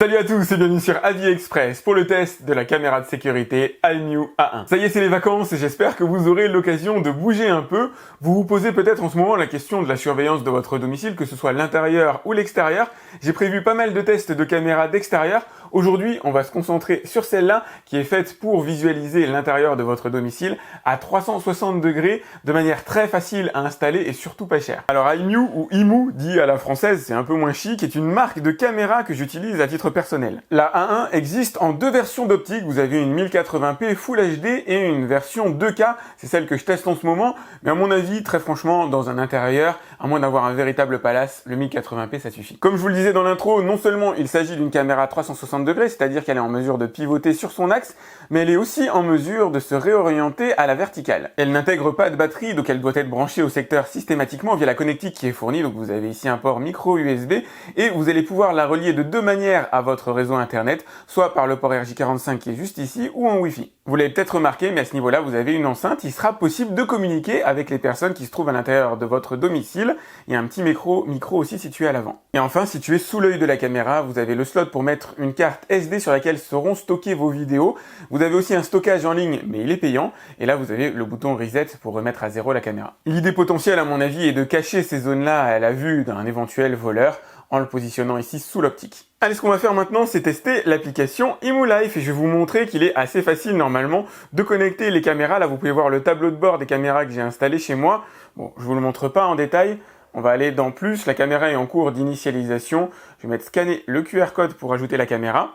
Salut à tous et bienvenue sur AliExpress pour le test de la caméra de sécurité iMU A1. Ça y est, c'est les vacances et j'espère que vous aurez l'occasion de bouger un peu. Vous vous posez peut-être en ce moment la question de la surveillance de votre domicile, que ce soit l'intérieur ou l'extérieur. J'ai prévu pas mal de tests de caméras d'extérieur. Aujourd'hui, on va se concentrer sur celle-là qui est faite pour visualiser l'intérieur de votre domicile à 360 degrés de manière très facile à installer et surtout pas chère. Alors iMU ou IMU dit à la française, c'est un peu moins chic, est une marque de caméra que j'utilise à titre personnel. La A1 existe en deux versions d'optique. Vous avez une 1080p Full HD et une version 2K. C'est celle que je teste en ce moment. Mais à mon avis, très franchement, dans un intérieur, à moins d'avoir un véritable palace, le 1080p ça suffit. Comme je vous le disais dans l'intro, non seulement il s'agit d'une caméra 360 degrés, c'est-à-dire qu'elle est en mesure de pivoter sur son axe, mais elle est aussi en mesure de se réorienter à la verticale. Elle n'intègre pas de batterie, donc elle doit être branchée au secteur systématiquement via la connectique qui est fournie. Donc vous avez ici un port micro USB et vous allez pouvoir la relier de deux manières à votre réseau internet, soit par le port RJ45 qui est juste ici ou en Wi-Fi. Vous l'avez peut-être remarqué, mais à ce niveau-là, vous avez une enceinte. Il sera possible de communiquer avec les personnes qui se trouvent à l'intérieur de votre domicile. Il y a un petit micro aussi situé à l'avant. Et enfin, situé sous l'œil de la caméra, vous avez le slot pour mettre une carte SD sur laquelle seront stockées vos vidéos. Vous avez aussi un stockage en ligne, mais il est payant. Et là, vous avez le bouton Reset pour remettre à zéro la caméra. L'idée potentielle, à mon avis, est de cacher ces zones-là à la vue d'un éventuel voleur en le positionnant ici sous l'optique. Allez, ce qu'on va faire maintenant, c'est tester l'application iMU Life et je vais vous montrer qu'il est assez facile normalement de connecter les caméras. Là, vous pouvez voir le tableau de bord des caméras que j'ai installé chez moi. Bon, je vous le montre pas en détail. On va aller dans plus. La caméra est en cours d'initialisation. Je vais mettre scanner le QR code pour ajouter la caméra.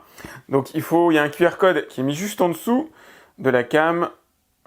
Donc, il y a un QR code qui est mis juste en dessous de la cam.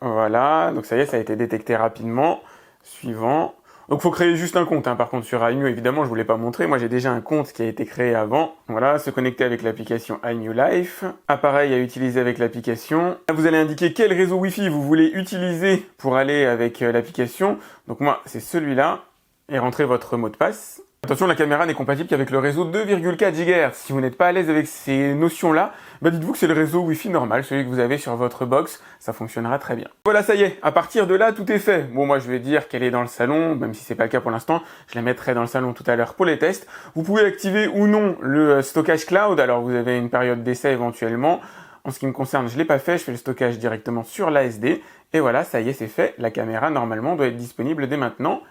Voilà. Donc, ça y est, ça a été détecté rapidement. Suivant. Donc, faut créer juste un compte, par contre, sur iMU, évidemment, je vous l'ai pas montré. Moi, j'ai déjà un compte qui a été créé avant. Voilà, se connecter avec l'application iMU Life. Appareil à utiliser avec l'application. Là, vous allez indiquer quel réseau Wi-Fi vous voulez utiliser pour aller avec l'application. Donc, moi, c'est celui-là. Et rentrez votre mot de passe. Attention, la caméra n'est compatible qu'avec le réseau 2,4 GHz. Si vous n'êtes pas à l'aise avec ces notions-là, dites-vous que c'est le réseau Wi-Fi normal, celui que vous avez sur votre box, ça fonctionnera très bien. Voilà, ça y est, à partir de là, tout est fait. Bon, moi je vais dire qu'elle est dans le salon, même si c'est pas le cas pour l'instant, je la mettrai dans le salon tout à l'heure pour les tests. Vous pouvez activer ou non le stockage cloud, alors vous avez une période d'essai éventuellement. En ce qui me concerne, je l'ai pas fait, je fais le stockage directement sur l'ASD. Et voilà, ça y est, c'est fait. La caméra, normalement, doit être disponible dès maintenant.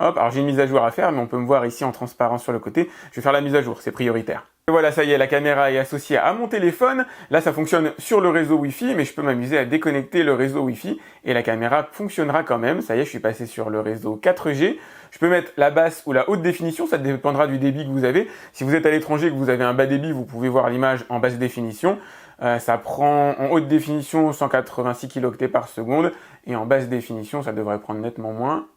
Hop, alors j'ai une mise à jour à faire, mais on peut me voir ici en transparent sur le côté. Je vais faire la mise à jour, c'est prioritaire. Et voilà, ça y est, la caméra est associée à mon téléphone. Là, ça fonctionne sur le réseau Wi-Fi, mais je peux m'amuser à déconnecter le réseau Wi-Fi et la caméra fonctionnera quand même. Ça y est, je suis passé sur le réseau 4G. Je peux mettre la basse ou la haute définition, ça dépendra du débit que vous avez. Si vous êtes à l'étranger et que vous avez un bas débit, vous pouvez voir l'image en basse définition. Ça prend en haute définition 186 kilo-octets par seconde et en basse définition, ça devrait prendre nettement moins.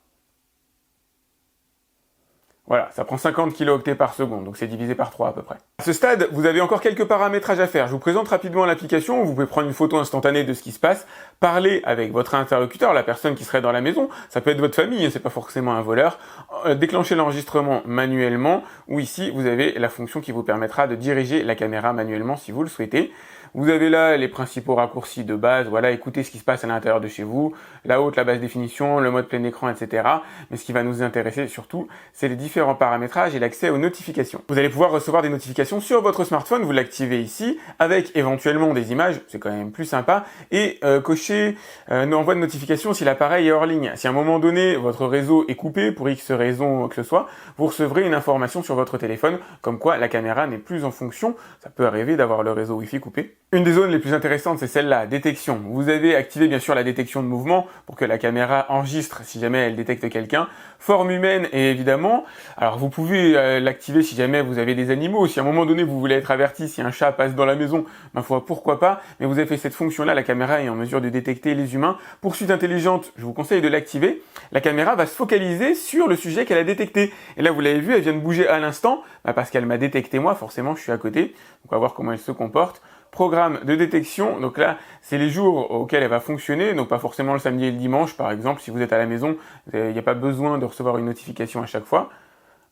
Voilà, ça prend 50 kilo-octets par seconde, donc c'est divisé par 3 à peu près. À ce stade, vous avez encore quelques paramétrages à faire. Je vous présente rapidement l'application, vous pouvez prendre une photo instantanée de ce qui se passe, parler avec votre interlocuteur, la personne qui serait dans la maison, ça peut être votre famille, c'est pas forcément un voleur, déclencher l'enregistrement manuellement, ou ici, vous avez la fonction qui vous permettra de diriger la caméra manuellement si vous le souhaitez. Vous avez là les principaux raccourcis de base, voilà, écoutez ce qui se passe à l'intérieur de chez vous, la haute, la basse définition, le mode plein écran, etc. Mais ce qui va nous intéresser surtout, c'est les différents paramétrages et l'accès aux notifications. Vous allez pouvoir recevoir des notifications sur votre smartphone, vous l'activez ici, avec éventuellement des images, c'est quand même plus sympa, et cocher envoi de notification si l'appareil est hors ligne. Si à un moment donné, votre réseau est coupé, pour X raison que ce soit, vous recevrez une information sur votre téléphone, comme quoi la caméra n'est plus en fonction. Ça peut arriver d'avoir le réseau Wi-Fi coupé. Une des zones les plus intéressantes, c'est celle-là, détection. Vous avez activé bien sûr la détection de mouvement pour que la caméra enregistre si jamais elle détecte quelqu'un. Forme humaine et évidemment, alors vous pouvez l'activer si jamais vous avez des animaux. Si à un moment donné vous voulez être averti si un chat passe dans la maison, ma foi pourquoi pas. Mais vous avez fait cette fonction-là, la caméra est en mesure de détecter les humains. Poursuite intelligente, je vous conseille de l'activer. La caméra va se focaliser sur le sujet qu'elle a détecté. Et là vous l'avez vu, elle vient de bouger à l'instant, parce qu'elle m'a détecté moi, forcément je suis à côté. Donc on va voir comment elle se comporte. Programme de détection, donc là, c'est les jours auxquels elle va fonctionner, donc pas forcément le samedi et le dimanche, par exemple, si vous êtes à la maison, il n'y a pas besoin de recevoir une notification à chaque fois.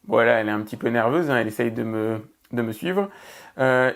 Voilà, elle est un petit peu nerveuse, elle essaye de me suivre.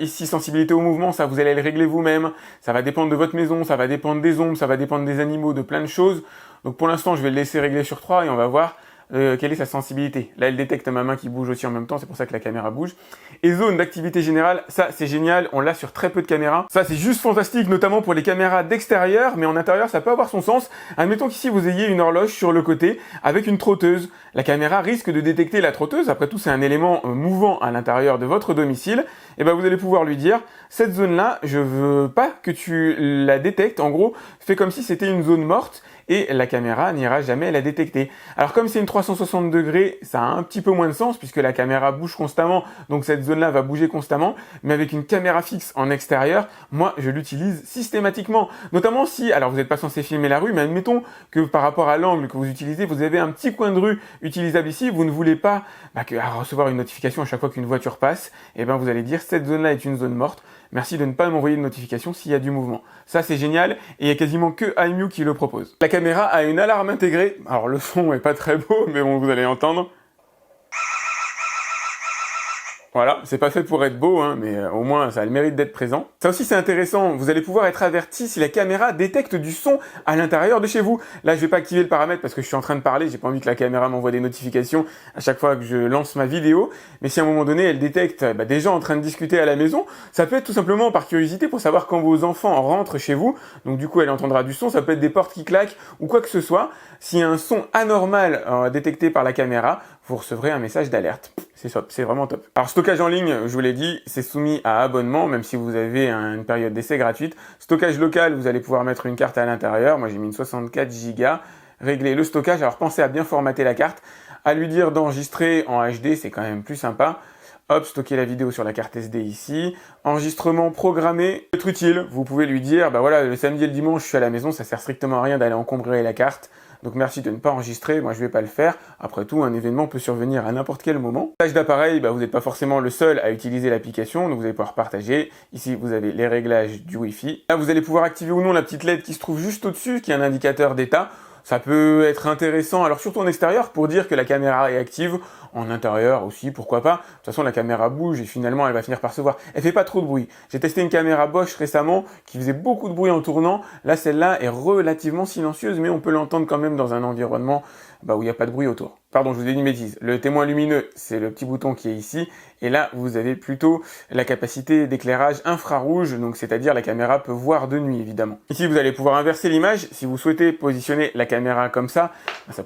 Ici, sensibilité au mouvement, ça vous allez le régler vous-même, ça va dépendre de votre maison, ça va dépendre des ombres, ça va dépendre des animaux, de plein de choses. Donc pour l'instant, je vais le laisser régler sur 3 et on va voir quelle est sa sensibilité. Là, elle détecte ma main qui bouge aussi en même temps, c'est pour ça que la caméra bouge. Et zone d'activité générale, ça c'est génial, on l'a sur très peu de caméras. Ça c'est juste fantastique, notamment pour les caméras d'extérieur, mais en intérieur ça peut avoir son sens. Admettons qu'ici vous ayez une horloge sur le côté avec une trotteuse. La caméra risque de détecter la trotteuse, après tout c'est un élément mouvant à l'intérieur de votre domicile, et ben vous allez pouvoir lui dire, cette zone-là, je veux pas que tu la détectes, en gros, fais comme si c'était une zone morte, et la caméra n'ira jamais la détecter. Alors comme c'est une 360 degrés, ça a un petit peu moins de sens puisque la caméra bouge constamment, donc cette zone-là va bouger constamment, mais avec une caméra fixe en extérieur, moi je l'utilise systématiquement. Notamment si, alors vous n'êtes pas censé filmer la rue, mais admettons que par rapport à l'angle que vous utilisez, vous avez un petit coin de rue utilisable ici, vous ne voulez pas recevoir une notification à chaque fois qu'une voiture passe, et ben vous allez dire cette zone-là est une zone morte, merci de ne pas m'envoyer de notification s'il y a du mouvement. Ça c'est génial et il y a quasiment que iMU qui le propose. La caméra a une alarme intégrée, alors le son est pas très beau mais bon vous allez entendre. Voilà, c'est pas fait pour être beau, hein, mais au moins ça a le mérite d'être présent. Ça aussi c'est intéressant, vous allez pouvoir être averti si la caméra détecte du son à l'intérieur de chez vous. Là je vais pas activer le paramètre parce que je suis en train de parler, j'ai pas envie que la caméra m'envoie des notifications à chaque fois que je lance ma vidéo. Mais si à un moment donné elle détecte des gens en train de discuter à la maison, ça peut être tout simplement par curiosité pour savoir quand vos enfants rentrent chez vous. Donc du coup elle entendra du son, ça peut être des portes qui claquent ou quoi que ce soit. S'il y a un son anormal détecté par la caméra, vous recevrez un message d'alerte. C'est top, c'est vraiment top. Alors stockage en ligne, je vous l'ai dit, c'est soumis à abonnement, même si vous avez une période d'essai gratuite. Stockage local, vous allez pouvoir mettre une carte à l'intérieur. Moi j'ai mis une 64 Go. Régler le stockage, alors pensez à bien formater la carte, à lui dire d'enregistrer en HD, c'est quand même plus sympa. Hop, stocker la vidéo sur la carte SD ici. Enregistrement programmé, être utile. Vous pouvez lui dire, voilà, le samedi et le dimanche, je suis à la maison, ça sert strictement à rien d'aller encombrer la carte. Donc merci de ne pas enregistrer, moi je vais pas le faire. Après tout, un événement peut survenir à n'importe quel moment. Tâche d'appareil, vous n'êtes pas forcément le seul à utiliser l'application, donc vous allez pouvoir partager. Ici, vous avez les réglages du Wi-Fi. Là, vous allez pouvoir activer ou non la petite LED qui se trouve juste au-dessus, qui est un indicateur d'état. Ça peut être intéressant, alors surtout en extérieur, pour dire que la caméra est active. En intérieur aussi, pourquoi pas. De toute façon, la caméra bouge et finalement, elle va finir par se voir. Elle fait pas trop de bruit. J'ai testé une caméra Bosch récemment qui faisait beaucoup de bruit en tournant. Là, celle-là est relativement silencieuse, mais on peut l'entendre quand même dans un environnement où il n'y a pas de bruit autour. Pardon, je vous ai dit une bêtise. Le témoin lumineux, c'est le petit bouton qui est ici. Et là, vous avez plutôt la capacité d'éclairage infrarouge, donc c'est-à-dire la caméra peut voir de nuit, évidemment. Ici, vous allez pouvoir inverser l'image. Si vous souhaitez positionner la caméra comme ça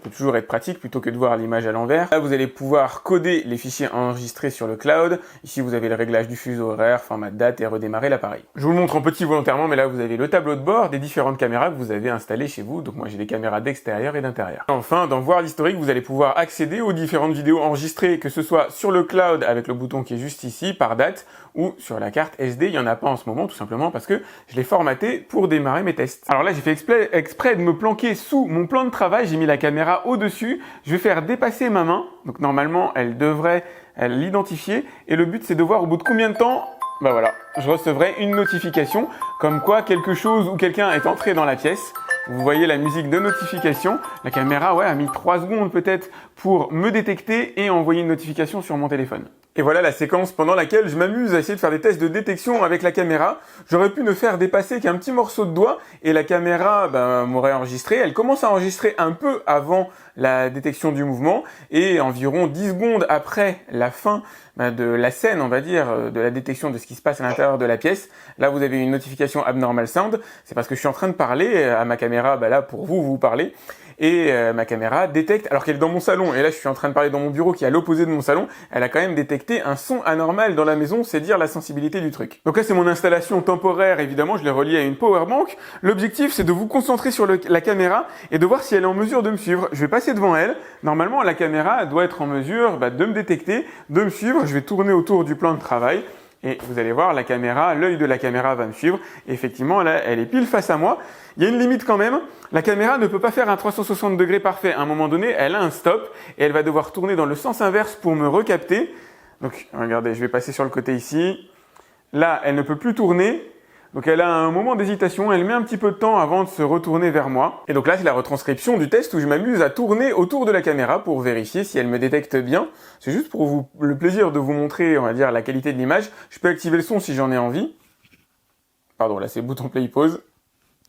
peut toujours être pratique plutôt que de voir l'image à l'envers. Là, vous allez pouvoir coder les fichiers enregistrés sur le cloud. Ici, vous avez le réglage du fuseau horaire, format de date et redémarrer l'appareil. Je vous le montre en petit volontairement, mais là, vous avez le tableau de bord des différentes caméras que vous avez installées chez vous. Donc moi, j'ai des caméras d'extérieur et d'intérieur. Enfin, dans voir l'historique, vous allez pouvoir accéder aux différentes vidéos enregistrées, que ce soit sur le cloud avec le bouton qui est juste ici, par date, ou sur la carte SD. Il n'y en a pas en ce moment, tout simplement parce que je l'ai formaté pour démarrer mes tests. Alors là, j'ai fait exprès de me planquer sous mon plan de travail. J'ai mis la caméra au-dessus. Je vais faire dépasser ma main. Donc normalement, elle devrait l'identifier. Et le but, c'est de voir au bout de combien de temps, voilà, je recevrai une notification comme quoi quelque chose ou quelqu'un est entré dans la pièce. Vous voyez la musique de notification. La caméra a mis 3 secondes peut-être pour me détecter et envoyer une notification sur mon téléphone. Et voilà la séquence pendant laquelle je m'amuse à essayer de faire des tests de détection avec la caméra. J'aurais pu ne faire dépasser qu'un petit morceau de doigt et la caméra m'aurait enregistré. Elle commence à enregistrer un peu avant la détection du mouvement et environ 10 secondes après la fin de la scène, on va dire, de la détection de ce qui se passe à l'intérieur de la pièce. Là, vous avez une notification Abnormal Sound. C'est parce que je suis en train de parler à ma caméra, là, pour vous parler. Et ma caméra détecte, alors qu'elle est dans mon salon, et là je suis en train de parler dans mon bureau qui est à l'opposé de mon salon, elle a quand même détecté un son anormal dans la maison, c'est dire la sensibilité du truc. Donc là c'est mon installation temporaire, évidemment, je l'ai reliée à une powerbank. L'objectif c'est de vous concentrer sur la caméra et de voir si elle est en mesure de me suivre. Je vais passer devant elle, normalement la caméra doit être en mesure de me détecter, de me suivre, je vais tourner autour du plan de travail. Et vous allez voir, l'œil de la caméra va me suivre. Et effectivement, là, elle est pile face à moi. Il y a une limite quand même. La caméra ne peut pas faire un 360 degrés parfait. À un moment donné, elle a un stop et elle va devoir tourner dans le sens inverse pour me recapter. Donc, regardez, je vais passer sur le côté ici. Là, elle ne peut plus tourner. Donc elle a un moment d'hésitation, elle met un petit peu de temps avant de se retourner vers moi. Et donc là, c'est la retranscription du test où je m'amuse à tourner autour de la caméra pour vérifier si elle me détecte bien. C'est juste pour le plaisir de vous montrer, on va dire, la qualité de l'image. Je peux activer le son si j'en ai envie. Pardon, là c'est bouton play pause.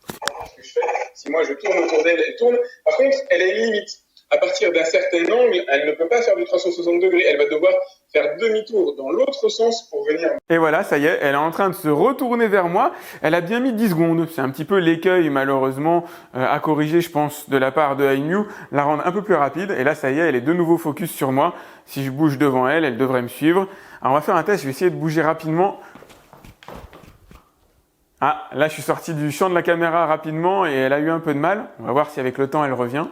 Ce que je fais, si moi je tourne autour d'elle, elle tourne. Par contre, elle a une limite. à partir d'un certain angle, elle ne peut pas faire du 360 degrés. Elle va devoir faire demi-tour dans l'autre sens pour venir. Et voilà, ça y est, elle est en train de se retourner vers moi. Elle a bien mis 10 secondes. C'est un petit peu l'écueil, malheureusement, à corriger, je pense, de la part de iMew, la rendre un peu plus rapide. Et là, ça y est, elle est de nouveau focus sur moi. Si je bouge devant elle, elle devrait me suivre. Alors, on va faire un test. Je vais essayer de bouger rapidement. Ah, là, je suis sorti du champ de la caméra rapidement et elle a eu un peu de mal. On va voir si avec le temps, elle revient.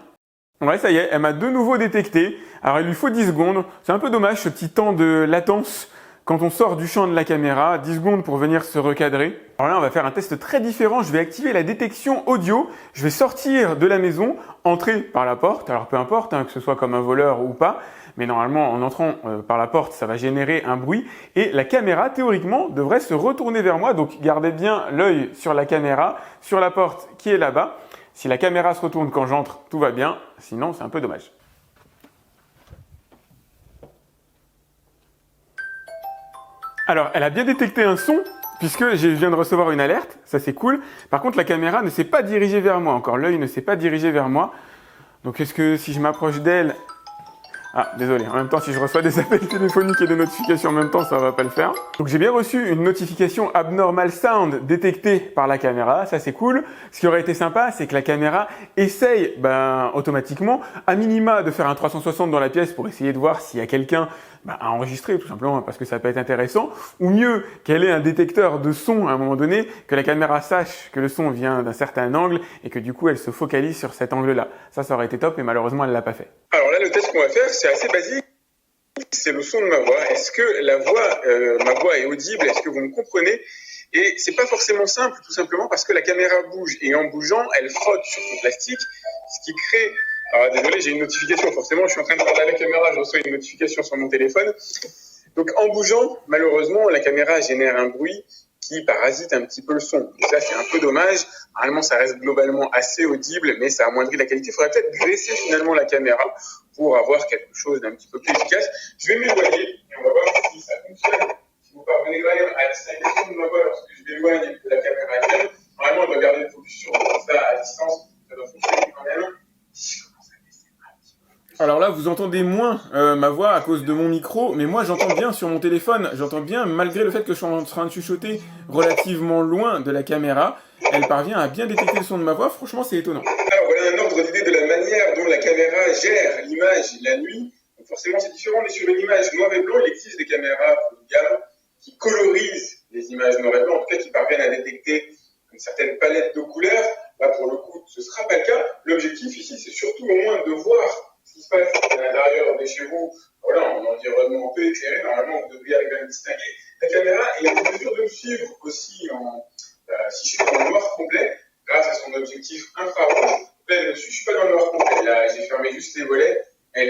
Ouais, ça y est, elle m'a de nouveau détecté. Alors, il lui faut 10 secondes. C'est un peu dommage, ce petit temps de latence quand on sort du champ de la caméra. 10 secondes pour venir se recadrer. Alors là, on va faire un test très différent. Je vais activer la détection audio. Je vais sortir de la maison, entrer par la porte. Alors, peu importe, que ce soit comme un voleur ou pas. Mais normalement, en entrant par la porte, ça va générer un bruit. Et la caméra, théoriquement, devrait se retourner vers moi. Donc, gardez bien l'œil sur la caméra, sur la porte qui est là-bas. Si la caméra se retourne quand j'entre, tout va bien. Sinon, c'est un peu dommage. Alors, elle a bien détecté un son, puisque je viens de recevoir une alerte. Ça, c'est cool. Par contre, la caméra ne s'est pas dirigée vers moi encore. L'œil ne s'est pas dirigé vers moi. Donc, est-ce que si je m'approche d'elle... Ah, désolé. En même temps, si je reçois des appels téléphoniques et des notifications en même temps, ça va pas le faire. Donc, j'ai bien reçu une notification Abnormal Sound détectée par la caméra. Ça, c'est cool. Ce qui aurait été sympa, c'est que la caméra essaye, automatiquement, à minima, de faire un 360 dans la pièce pour essayer de voir s'il y a quelqu'un à enregistrer, tout simplement, parce que ça peut être intéressant. Ou mieux, qu'elle ait un détecteur de son à un moment donné, que la caméra sache que le son vient d'un certain angle et que du coup, elle se focalise sur cet angle-là. Ça aurait été top, mais malheureusement, elle l'a pas fait. Alors là, le test qu'on va faire, c'est assez basique. C'est le son de ma voix. Est-ce que ma voix est audible? Est-ce que vous me comprenez? Et c'est pas forcément simple, tout simplement parce que la caméra bouge. Et en bougeant, elle frotte sur son plastique, ce qui crée... Alors désolé, j'ai une notification. Forcément, je suis en train de parler à la caméra, je reçois une notification sur mon téléphone. Donc en bougeant, malheureusement, la caméra génère un bruit qui parasite un petit peu le son. Et ça, c'est un peu dommage. Normalement, ça reste globalement assez audible, mais ça amoindrit la qualité. Il faudrait peut-être graisser finalement la caméra pour avoir quelque chose d'un petit peu plus efficace. Je vais m'éloigner et on va voir si ça fonctionne. Si vous parvenez quand même à distinction de ma voix lorsque je m'éloigne de la caméra elle-même, normalement, on doit garder le focus sur ça à distance. Ça doit fonctionner quand même. Alors là, vous entendez moins ma voix à cause de mon micro, mais moi j'entends bien sur mon téléphone, j'entends bien malgré le fait que je suis en train de chuchoter relativement loin de la caméra, elle parvient à bien détecter le son de ma voix, franchement c'est étonnant. Alors voilà un ordre d'idée de la manière dont la caméra gère l'image la nuit. Donc forcément c'est différent, on est sur une image noir et blanc, il existe des caméras haut de gamme qui colorisent les images noir et blanc, en tout cas qui parviennent à détecter une certaine palette de couleurs. Là pour le coup ce ne sera pas le cas, l'objectif ici c'est surtout au moins de voir ce qui se passe à l'intérieur de chez vous, voilà, en environnement peu éclairé, normalement vous devriez arriver à me distinguer. La caméra est en mesure de me suivre aussi si je suis dans le noir complet, grâce à son objectif infrarouge. Là, elle me suit, je suis pas dans le noir complet, là j'ai fermé juste les volets, je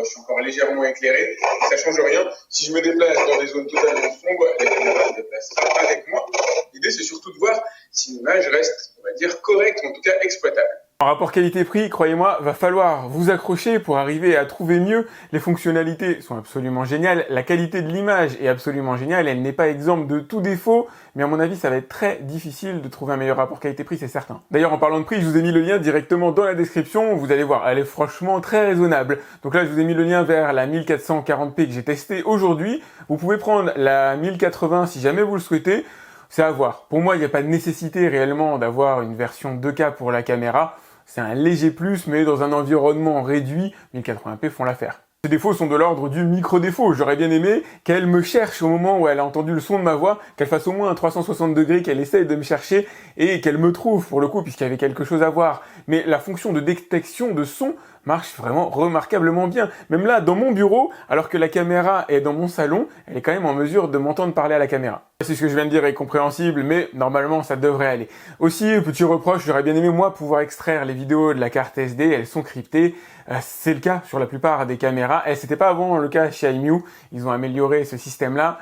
suis encore légèrement éclairé, ça change rien. Si je me déplace dans des zones totalement sombres, la caméra se déplacera avec moi. L'idée c'est surtout de voir si l'image reste, on va dire, correcte, en tout cas exploitable. En rapport qualité-prix, croyez-moi, va falloir vous accrocher pour arriver à trouver mieux. Les fonctionnalités sont absolument géniales, la qualité de l'image est absolument géniale, elle n'est pas exempte de tout défaut, mais à mon avis, ça va être très difficile de trouver un meilleur rapport qualité-prix, c'est certain. D'ailleurs, en parlant de prix, je vous ai mis le lien directement dans la description, vous allez voir, elle est franchement très raisonnable. Donc là, je vous ai mis le lien vers la 1440p que j'ai testée aujourd'hui. Vous pouvez prendre la 1080 si jamais vous le souhaitez. C'est à voir. Pour moi, il n'y a pas de nécessité réellement d'avoir une version 2K pour la caméra. C'est un léger plus, mais dans un environnement réduit, 1080p font l'affaire. Ces défauts sont de l'ordre du micro-défaut. J'aurais bien aimé qu'elle me cherche au moment où elle a entendu le son de ma voix, qu'elle fasse au moins un 360 degrés, qu'elle essaye de me chercher et qu'elle me trouve pour le coup, puisqu'il y avait quelque chose à voir. Mais la fonction de détection de son marche vraiment remarquablement bien. Même là, dans mon bureau, alors que la caméra est dans mon salon, elle est quand même en mesure de m'entendre parler à la caméra. C'est ce que je viens de dire est compréhensible, mais normalement ça devrait aller. Aussi, petit reproche, j'aurais bien aimé moi pouvoir extraire les vidéos de la carte SD, elles sont cryptées. C'est le cas sur la plupart des caméras. Et c'était pas avant le cas chez iMew, ils ont amélioré ce système-là.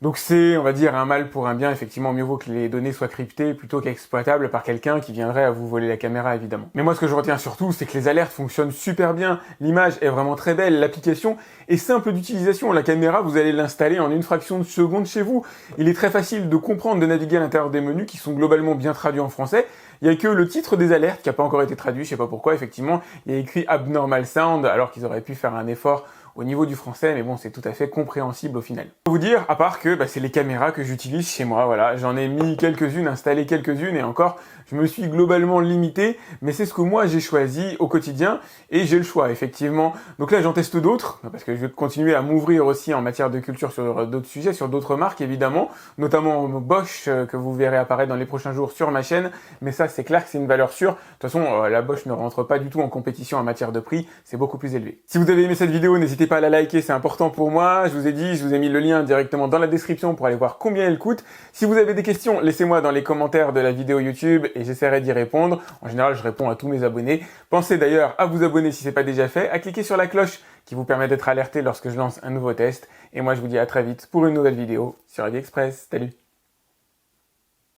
Donc c'est, on va dire, un mal pour un bien. Effectivement, mieux vaut que les données soient cryptées plutôt qu'exploitables par quelqu'un qui viendrait à vous voler la caméra, évidemment. Mais moi, ce que je retiens surtout, c'est que les alertes fonctionnent super bien. L'image est vraiment très belle, l'application est simple d'utilisation. La caméra, vous allez l'installer en une fraction de seconde chez vous. Il est très facile de comprendre, de naviguer à l'intérieur des menus qui sont globalement bien traduits en français. Il n'y a que le titre des alertes qui n'a pas encore été traduit, je sais pas pourquoi, effectivement. Il y a écrit Abnormal Sound, alors qu'ils auraient pu faire un effort au niveau du français, mais bon, c'est tout à fait compréhensible au final. Je peux vous dire, à part que c'est les caméras que j'utilise chez moi, voilà, j'en ai mis quelques-unes, installé quelques-unes, et encore, je me suis globalement limité, mais c'est ce que moi j'ai choisi au quotidien, et j'ai le choix, effectivement. Donc là, j'en teste d'autres, parce que je vais continuer à m'ouvrir aussi en matière de culture sur d'autres sujets, sur d'autres marques, évidemment, notamment Bosch, que vous verrez apparaître dans les prochains jours sur ma chaîne, mais ça, c'est clair que c'est une valeur sûre. De toute façon, la Bosch ne rentre pas du tout en compétition en matière de prix, c'est beaucoup plus élevé. Si vous avez aimé cette vidéo, n'hésitez pas à la liker, c'est important pour moi. Je vous ai dit, je vous ai mis le lien directement dans la description pour aller voir combien elle coûte. Si vous avez des questions, laissez-moi dans les commentaires de la vidéo YouTube et j'essaierai d'y répondre. En général, je réponds à tous mes abonnés. Pensez d'ailleurs à vous abonner si ce n'est pas déjà fait, à cliquer sur la cloche qui vous permet d'être alerté lorsque je lance un nouveau test. Et moi, je vous dis à très vite pour une nouvelle vidéo sur AliExpress. Salut!